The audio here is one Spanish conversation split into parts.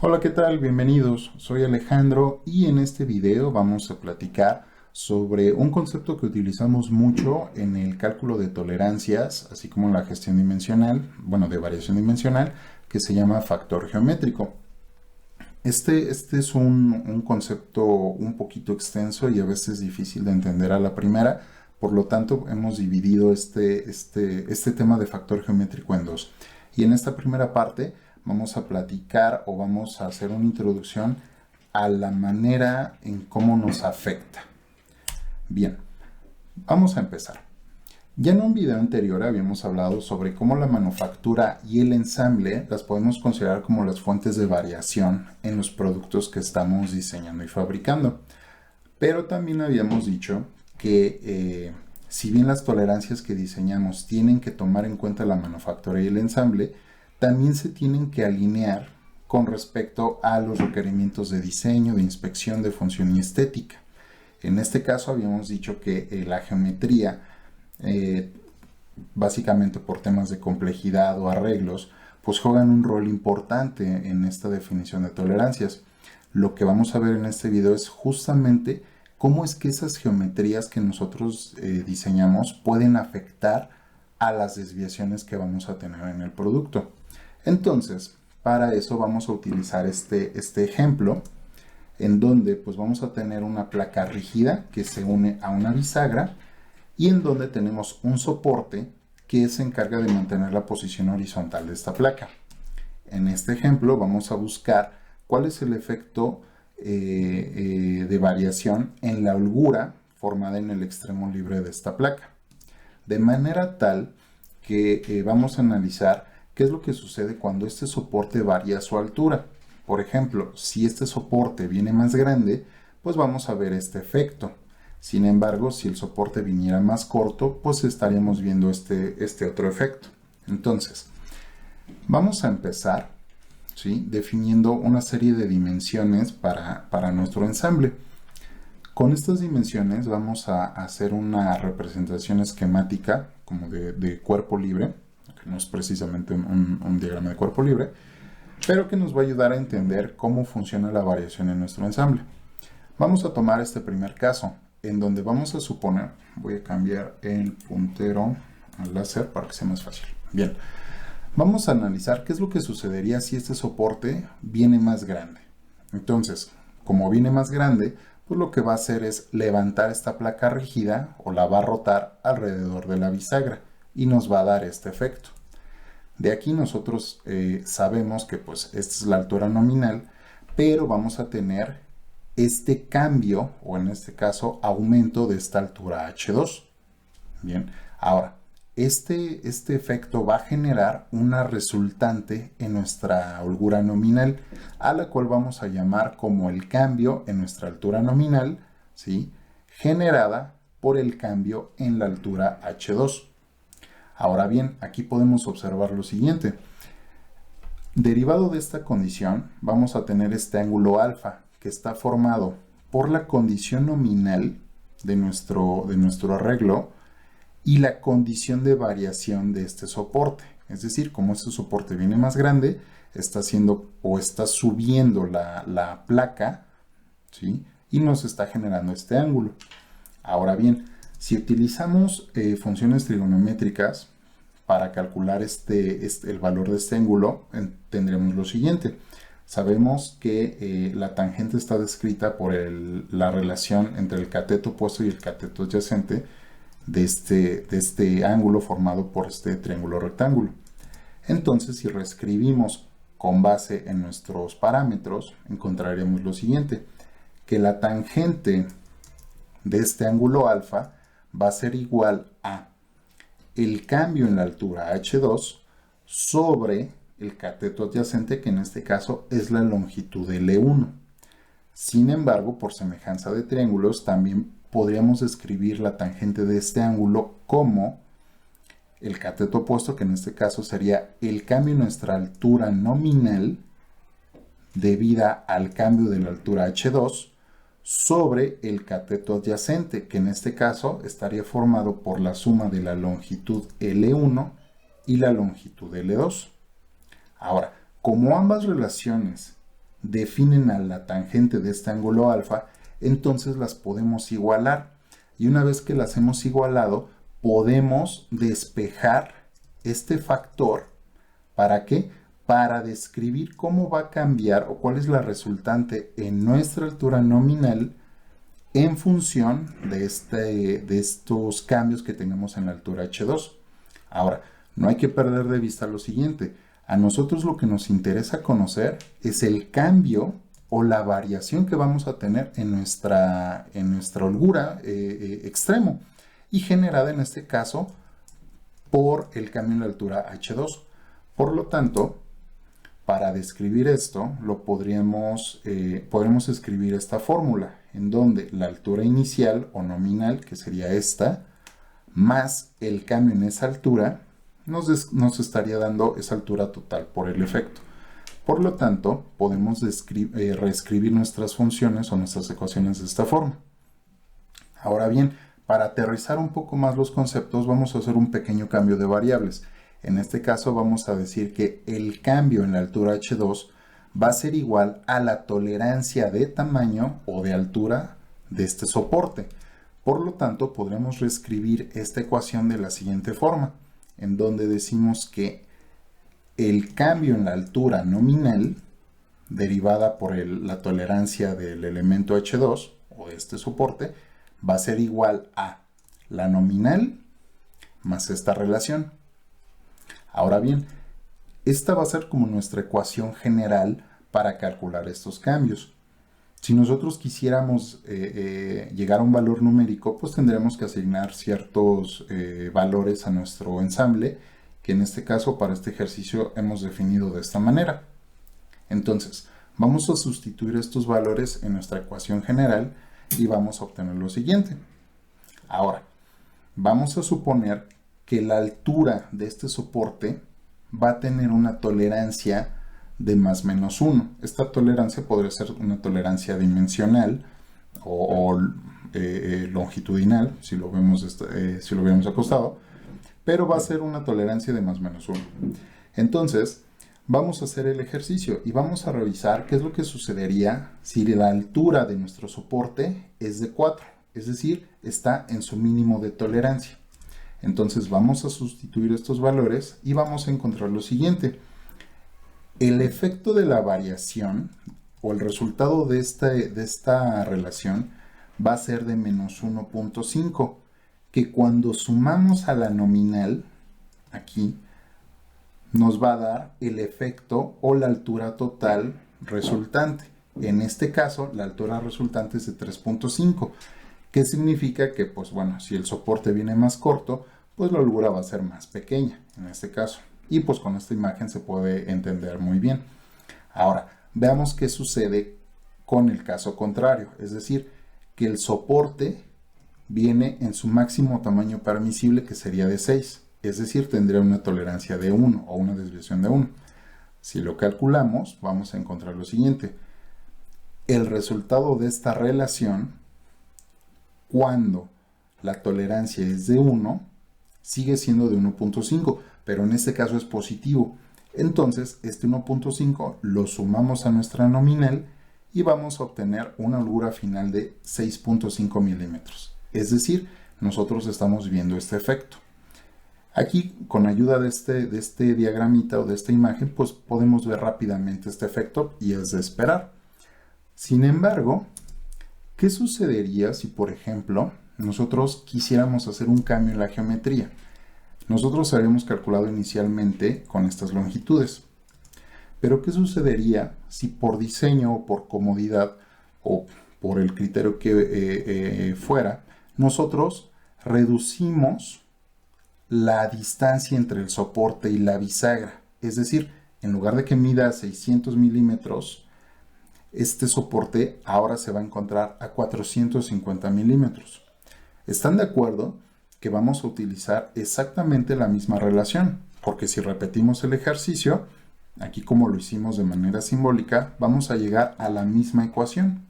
Hola, ¿qué tal? Bienvenidos. Soy Alejandro y en este video vamos a platicar sobre un concepto que utilizamos mucho en el cálculo de tolerancias, así como en la gestión dimensional, bueno, de variación dimensional, que se llama factor geométrico. Este es un concepto un poquito extenso y a veces difícil de entender a la primera, por lo tanto hemos dividido este tema de factor geométrico en dos. Y en esta primera parte vamos a platicar o vamos a hacer una introducción a la manera en cómo nos afecta. Bien, vamos a empezar. Ya en un video anterior habíamos hablado sobre cómo la manufactura y el ensamble las podemos considerar como las fuentes de variación en los productos que estamos diseñando y fabricando. Pero también habíamos dicho que si bien las tolerancias que diseñamos tienen que tomar en cuenta la manufactura y el ensamble, también se tienen que alinear con respecto a los requerimientos de diseño, de inspección, de función y estética. En este caso habíamos dicho que la geometría, básicamente por temas de complejidad o arreglos, pues juegan un rol importante en esta definición de tolerancias. Lo que vamos a ver en este video es justamente cómo es que esas geometrías que nosotros diseñamos pueden afectar a las desviaciones que vamos a tener en el producto. Entonces, para eso vamos a utilizar este ejemplo en donde pues vamos a tener una placa rígida que se une a una bisagra y en donde tenemos un soporte que se encarga de mantener la posición horizontal de esta placa. En este ejemplo vamos a buscar cuál es el efecto de variación en la holgura formada en el extremo libre de esta placa. De manera tal que vamos a analizar qué es lo que sucede cuando este soporte varía su altura. Por ejemplo, si este soporte viene más grande, pues vamos a ver este efecto. Sin embargo, si el soporte viniera más corto, pues estaríamos viendo este otro efecto. Entonces, vamos a empezar, ¿sí?, definiendo una serie de dimensiones para nuestro ensamble. Con estas dimensiones vamos a hacer una representación esquemática como de cuerpo libre, que no es precisamente un diagrama de cuerpo libre, pero que nos va a ayudar a entender cómo funciona la variación en nuestro ensamble. Vamos a tomar este primer caso, en donde vamos a suponer, voy a cambiar el puntero al láser para que sea más fácil. Bien, vamos a analizar qué es lo que sucedería si este soporte viene más grande. Entonces, como viene más grande, pues lo que va a hacer es levantar esta placa rígida o la va a rotar alrededor de la bisagra y nos va a dar este efecto. De aquí nosotros sabemos que pues esta es la altura nominal, pero vamos a tener este cambio, o en este caso aumento de esta altura H2. Bien, ahora, este efecto va a generar una resultante en nuestra holgura nominal, a la cual vamos a llamar como el cambio en nuestra altura nominal, ¿sí?, generada por el cambio en la altura H2. Ahora bien, aquí podemos observar lo siguiente. Derivado de esta condición, vamos a tener este ángulo alfa, que está formado por la condición nominal de nuestro arreglo y la condición de variación de este soporte. Es decir, como este soporte viene más grande, está haciendo o está subiendo la placa, ¿sí?, y nos está generando este ángulo. Ahora bien, si utilizamos funciones trigonométricas para calcular el valor de este ángulo, tendremos lo siguiente. Sabemos que la tangente está descrita por la relación entre el cateto opuesto y el cateto adyacente de este ángulo formado por este triángulo rectángulo. Entonces, si reescribimos con base en nuestros parámetros, encontraremos lo siguiente, que la tangente de este ángulo alfa va a ser igual a el cambio en la altura H2 sobre el cateto adyacente, que en este caso es la longitud L1. Sin embargo, por semejanza de triángulos, también podríamos describir la tangente de este ángulo como el cateto opuesto, que en este caso sería el cambio en nuestra altura nominal debida al cambio de la altura H2 sobre el cateto adyacente, que en este caso estaría formado por la suma de la longitud L1 y la longitud L2. Ahora, como ambas relaciones definen a la tangente de este ángulo alfa, entonces las podemos igualar. Y una vez que las hemos igualado, podemos despejar este factor. ¿Para qué? Para describir cómo va a cambiar o cuál es la resultante en nuestra altura nominal en función de estos cambios que tengamos en la altura h2. Ahora, no hay que perder de vista lo siguiente. A nosotros lo que nos interesa conocer es el cambio o la variación que vamos a tener en nuestra holgura extremo y generada en este caso por el cambio en la altura h2. Por lo tanto, para describir esto, podremos escribir esta fórmula, en donde la altura inicial o nominal, que sería esta, más el cambio en esa altura, nos estaría dando esa altura total por el efecto. Por lo tanto, podemos reescribir nuestras funciones o nuestras ecuaciones de esta forma. Ahora bien, para aterrizar un poco más los conceptos, vamos a hacer un pequeño cambio de variables. En este caso vamos a decir que el cambio en la altura h2 va a ser igual a la tolerancia de tamaño o de altura de este soporte. Por lo tanto, podremos reescribir esta ecuación de la siguiente forma, en donde decimos que el cambio en la altura nominal, derivada por la tolerancia del elemento h2 o de este soporte, va a ser igual a la nominal más esta relación. Ahora bien, esta va a ser como nuestra ecuación general para calcular estos cambios. Si nosotros quisiéramos llegar a un valor numérico, pues tendremos que asignar ciertos valores a nuestro ensamble, que en este caso para este ejercicio hemos definido de esta manera. Entonces, vamos a sustituir estos valores en nuestra ecuación general y vamos a obtener lo siguiente. Ahora, vamos a suponer que la altura de este soporte va a tener una tolerancia de más menos 1. Esta tolerancia podría ser una tolerancia dimensional o longitudinal, si lo vemos acostado, pero va a ser una tolerancia de más menos 1. Entonces, vamos a hacer el ejercicio y vamos a revisar qué es lo que sucedería si la altura de nuestro soporte es de 4, es decir, está en su mínimo de tolerancia. Entonces vamos a sustituir estos valores y vamos a encontrar lo siguiente. El efecto de la variación o el resultado de esta relación va a ser de menos 1.5, que cuando sumamos a la nominal, aquí, nos va a dar el efecto o la altura total resultante. En este caso, la altura resultante es de 3.5. ¿Qué significa? Que, pues bueno, si el soporte viene más corto, pues la holgura va a ser más pequeña en este caso. Y pues con esta imagen se puede entender muy bien. Ahora, veamos qué sucede con el caso contrario. Es decir, que el soporte viene en su máximo tamaño permisible, que sería de 6. Es decir, tendría una tolerancia de 1 o una desviación de 1. Si lo calculamos, vamos a encontrar lo siguiente. El resultado de esta relación, cuando la tolerancia es de 1, sigue siendo de 1.5, pero en este caso es positivo. Entonces, este 1.5 lo sumamos a nuestra nominal y vamos a obtener una holgura final de 6.5 milímetros. Es decir, nosotros estamos viendo este efecto. Aquí, con ayuda de este diagramita o de esta imagen, pues podemos ver rápidamente este efecto y es de esperar. Sin embargo, ¿qué sucedería si, por ejemplo, nosotros quisiéramos hacer un cambio en la geometría? Nosotros habíamos calculado inicialmente con estas longitudes. Pero ¿qué sucedería si por diseño o por comodidad o por el criterio que fuera, nosotros reducimos la distancia entre el soporte y la bisagra? Es decir, en lugar de que mida 600 milímetros, este soporte ahora se va a encontrar a 450 milímetros. ¿Están de acuerdo que vamos a utilizar exactamente la misma relación? Porque si repetimos el ejercicio, aquí como lo hicimos de manera simbólica, vamos a llegar a la misma ecuación.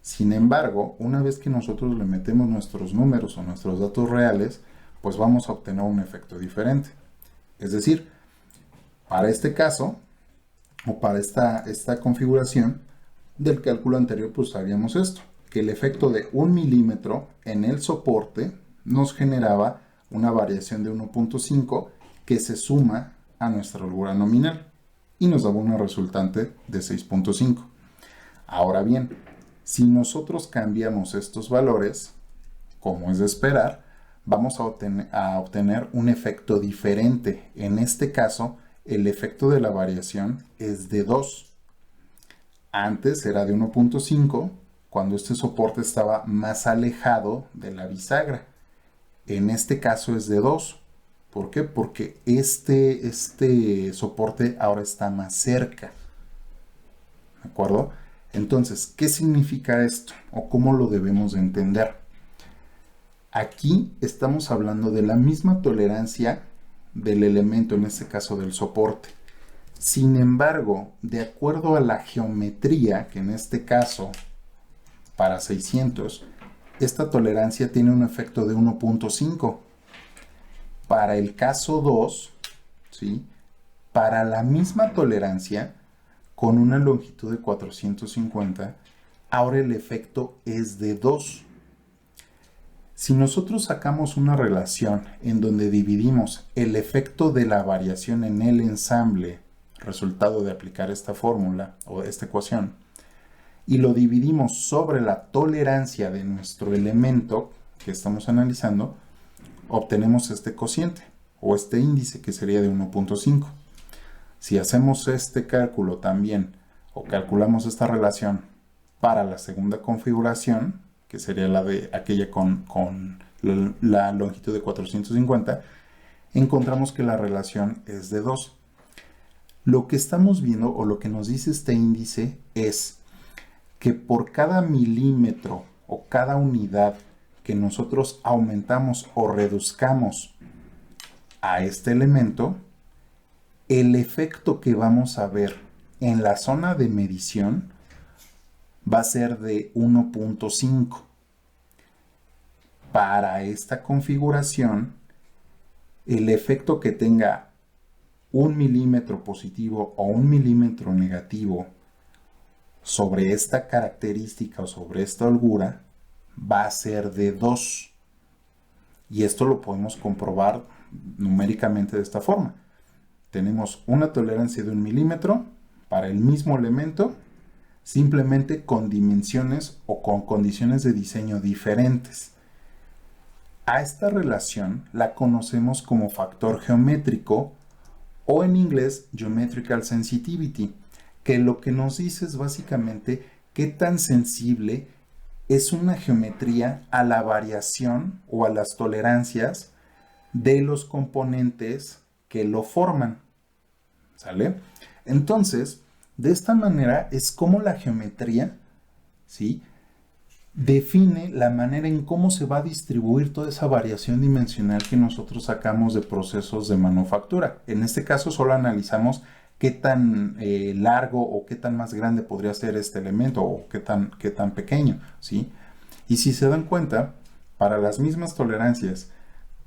Sin embargo, una vez que nosotros le metemos nuestros números o nuestros datos reales, pues vamos a obtener un efecto diferente. Es decir, para este caso, o para esta configuración del cálculo anterior, pues sabíamos esto, que el efecto de 1 milímetro en el soporte nos generaba una variación de 1.5 que se suma a nuestra holgura nominal y nos daba una resultante de 6.5. Ahora bien, si nosotros cambiamos estos valores, como es de esperar, vamos a obtener un efecto diferente. En este caso, el efecto de la variación es de 2. Antes era de 1.5, cuando este soporte estaba más alejado de la bisagra. En este caso es de 2. ¿Por qué? Porque este soporte ahora está más cerca. ¿De acuerdo? Entonces, ¿qué significa esto? ¿O cómo lo debemos de entender? Aquí estamos hablando de la misma tolerancia del elemento, en este caso del soporte. Sin embargo, de acuerdo a la geometría, que en este caso, para 600, esta tolerancia tiene un efecto de 1.5. Para el caso 2, ¿sí? Para la misma tolerancia, con una longitud de 450, ahora el efecto es de 2. Si nosotros sacamos una relación en donde dividimos el efecto de la variación en el ensamble, resultado de aplicar esta fórmula o esta ecuación, y lo dividimos sobre la tolerancia de nuestro elemento que estamos analizando, obtenemos este cociente o este índice que sería de 1.5. Si hacemos este cálculo también o calculamos esta relación para la segunda configuración, que sería la de aquella con la longitud de 450, encontramos que la relación es de 2. Lo que estamos viendo o lo que nos dice este índice es que por cada milímetro o cada unidad que nosotros aumentamos o reduzcamos a este elemento, el efecto que vamos a ver en la zona de medición va a ser de 1.5. Para esta configuración, el efecto que tenga 1 milímetro positivo o 1 milímetro negativo sobre esta característica o sobre esta holgura va a ser de 2. Y esto lo podemos comprobar numéricamente de esta forma. Tenemos una tolerancia de 1 milímetro para el mismo elemento, simplemente con dimensiones o con condiciones de diseño diferentes. A esta relación la conocemos como factor geométrico o en inglés Geometrical Sensitivity, que lo que nos dice es básicamente qué tan sensible es una geometría a la variación o a las tolerancias de los componentes que lo forman. ¿Sale? Entonces, de esta manera es como la geometría, ¿sí?, define la manera en cómo se va a distribuir toda esa variación dimensional que nosotros sacamos de procesos de manufactura. En este caso solo analizamos qué tan largo o qué tan más grande podría ser este elemento o qué tan pequeño, ¿sí? Y si se dan cuenta, para las mismas tolerancias,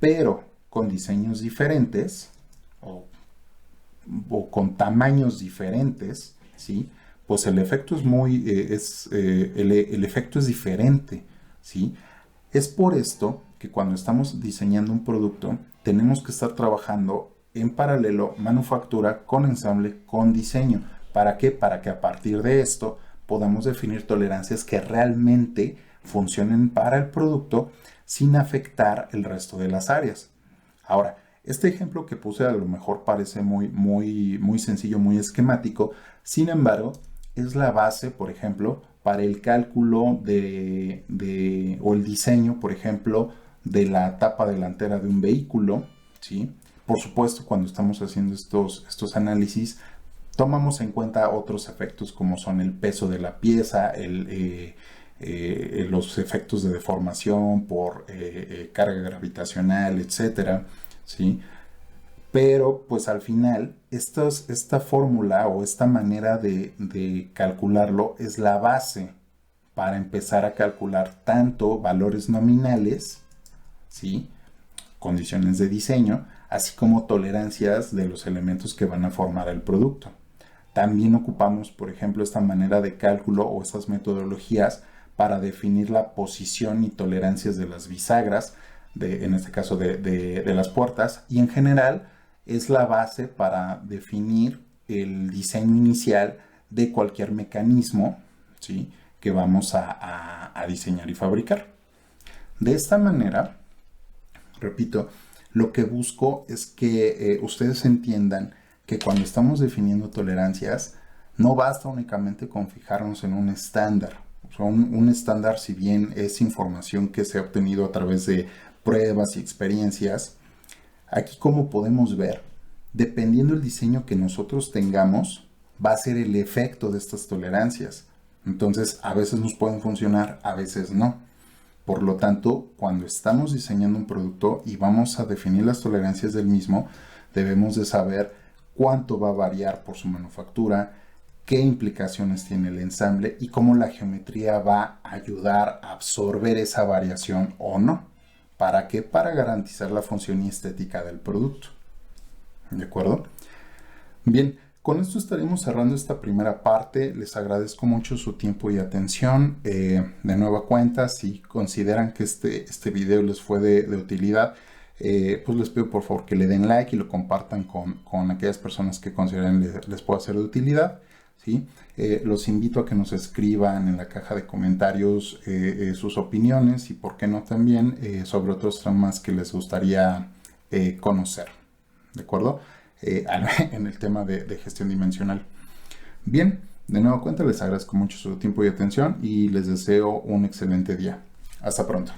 pero con diseños diferentes o con tamaños diferentes, ¿sí?, pues el efecto es el efecto es diferente, ¿sí? Es por esto que cuando estamos diseñando un producto tenemos que estar trabajando en paralelo manufactura con ensamble con diseño. ¿Para qué? Para que a partir de esto podamos definir tolerancias que realmente funcionen para el producto sin afectar el resto de las áreas. Ahora, este ejemplo que puse a lo mejor parece muy sencillo, muy esquemático. Sin embargo, es la base, por ejemplo, para el cálculo o el diseño, por ejemplo, de la tapa delantera de un vehículo, ¿sí? Por supuesto, cuando estamos haciendo estos análisis, tomamos en cuenta otros efectos como son el peso de la pieza, los efectos de deformación por carga gravitacional, etcétera, ¿sí? Pero pues al final esta fórmula o esta manera de calcularlo es la base para empezar a calcular tanto valores nominales, ¿sí?, condiciones de diseño, así como tolerancias de los elementos que van a formar el producto. También ocupamos, por ejemplo, esta manera de cálculo o estas metodologías para definir la posición y tolerancias de las bisagras, en este caso de las puertas, y en general es la base para definir el diseño inicial de cualquier mecanismo, ¿sí?, que vamos a diseñar y fabricar. De esta manera, repito, lo que busco es que ustedes entiendan que cuando estamos definiendo tolerancias, no basta únicamente con fijarnos en un estándar. O sea, un estándar, si bien es información que se ha obtenido a través de pruebas y experiencias, aquí, como podemos ver, dependiendo del diseño que nosotros tengamos, va a ser el efecto de estas tolerancias. Entonces, a veces nos pueden funcionar, a veces no. Por lo tanto, cuando estamos diseñando un producto y vamos a definir las tolerancias del mismo, debemos de saber cuánto va a variar por su manufactura, qué implicaciones tiene el ensamble y cómo la geometría va a ayudar a absorber esa variación o no. ¿Para qué? Para garantizar la función y estética del producto. ¿De acuerdo? Bien, con esto estaremos cerrando esta primera parte. Les agradezco mucho su tiempo y atención. De nueva cuenta, si consideran que este video les fue de utilidad, pues les pido por favor que le den like y lo compartan con aquellas personas que consideren les pueda ser de utilidad, ¿sí? Los invito a que nos escriban en la caja de comentarios sus opiniones y, por qué no, también sobre otros temas que les gustaría conocer. ¿De acuerdo? En el tema de gestión dimensional. Bien, de nueva cuenta les agradezco mucho su tiempo y atención y les deseo un excelente día. Hasta pronto.